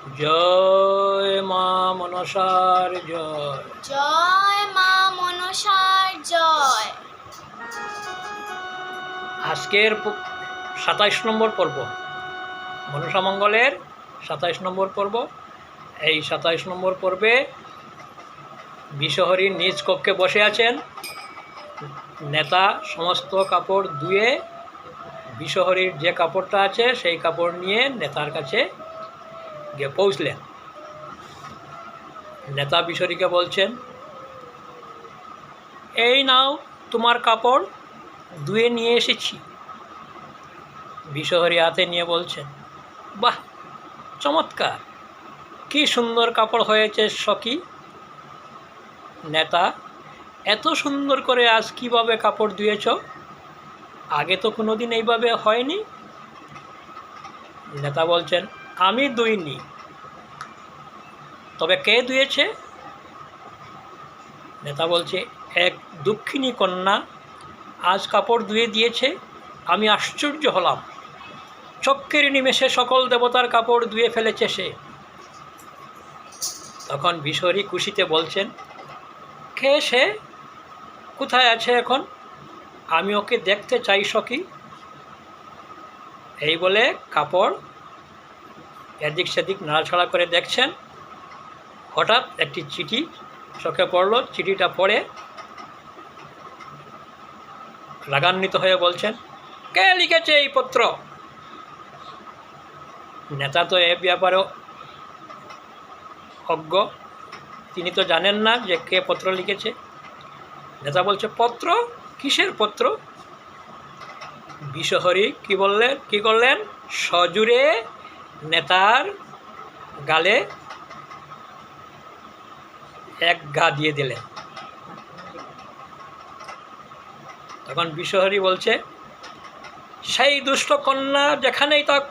জয় মা মনসার জয়। জয় মা মনসার জয়। আজকের 27 নম্বর পর্ব, মনসা মঙ্গলের 27 নম্বর পর্ব। এই 27 নম্বর পর্বে বিশ্বহরি নিজ কক্ষে বসে আছেন। নেতা সমস্ত কাপড় ধুয়ে বিশ্বহরির যে কাপড়টা আছে সেই কাপড় নিয়ে নেতার কাছে গিয়ে পৌঁছলেন। নেতা বিশ্বহরিকে বলছেন, এই নাও তোমার কাপড়, ধুয়ে নিয়ে এসেছি। বিশ্বহরি হাতে নিয়ে বলছেন, বাহ, চমৎকার, কি সুন্দর কাপড় হয়েছে সখী। নেতা, এত সুন্দর করে আজ কীভাবে কাপড় ধুয়েছ? আগে তো কোনো দিন এইভাবে হয়নি। নেতা বলছেন, আমি ধুইনি, তবে কে ধুয়েছে? নেতা বলছে, এক দুঃখিনী কন্যা আজ কাপড় ধুয়ে দিয়েছে। আমি আশ্চর্য হলাম, চক্কের নিমেষে সকল দেবতার কাপড় ধুয়ে ফেলেছে সে। তখন বিশ্বহরি খুশিতে বলছেন, কে সে? কোথায় আছে এখন? আমি ওকে দেখতে চাই সখী। এই বলে কাপড় এদিক সেদিক নাড়াছাড়া করে দেখছেন। হঠাৎ একটি চিঠি চোখে পড়ল। চিঠিটা পড়ে রাগান্বিত হয়ে বলছেন, কে লিখেছে এই পত্র? নেতা তো এ ব্যাপারে অজ্ঞ, তিনি তো জানেন না যে কে পত্র লিখেছে। নেতা বলছে, পত্র? কিসের পত্র? বিশ্বহরি কি করলেন? সজোরে নেতার গালে এক ঘা দিয়ে দিলেন। তখন বিশ্বহরি বলছে, সেই দুষ্ট কন্যা যেখানেই থাক,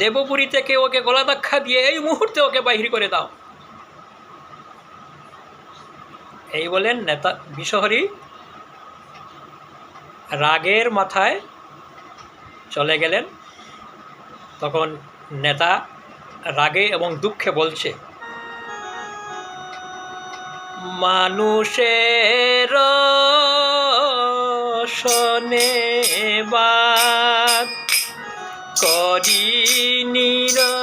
দেবপুরী থেকে ওকে গলাধাক্কা দিয়ে এই মুহূর্তে ওকে বাহির করে দাও। এই বলেন নেতা বিশ্বহরি রাগের মাথায় চলে গেলেন। তখন নেতা রাগে এবং দুঃখে বলছে, মানুষের শোনে বাত করি নিরন্তর,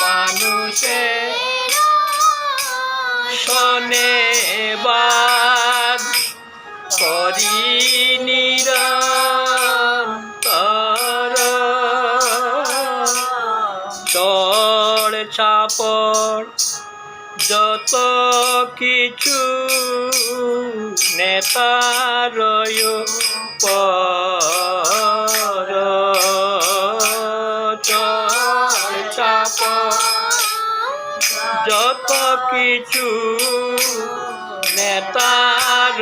মানুষের শোনে বাত করি নিরন্তর, চড় চাপড় যত কিছু নেতার পর, চড় চাপড় যত কিছু নেতার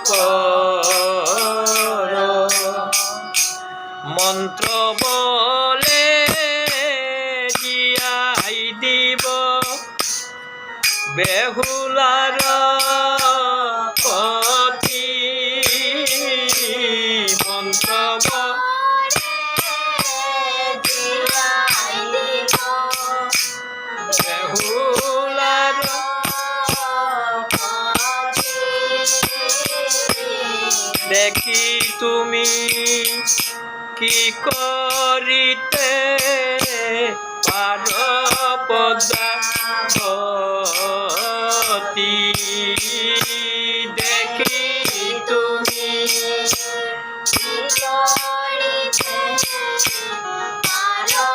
পর, মন্ত্র বলে জিয়াই দিব বেহুলার পতি, মন্ত্র বেহুলার দেখি তুমি কি করিতে পারো পদ্মাবতী, দেখি তুমি কি করিতে পারো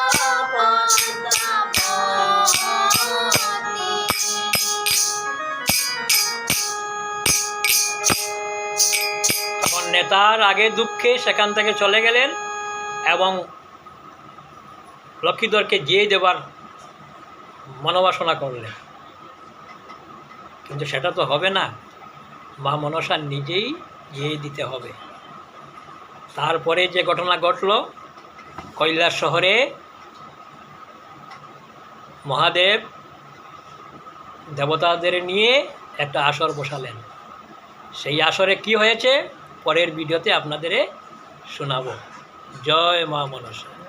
পদ্মাবতী। তখন নেতার আগে দুঃখে সেখান থেকে চলে গেলেন এবং লক্ষ্মীধরকে জিয়ে দেবার মনোবাসনা করলেন। কিন্তু সেটা তো হবে না, মা মনসা নিজেই জিয়ে দিতে হবে। তারপরে যে ঘটনা ঘটল, কৈলাস শহরে মহাদেব দেবতাদের নিয়ে একটা আসর বসালেন। সেই আসরে কি হয়েছে পরের ভিডিওতে আপনাদের শোনাবো। জয় মা মনসা।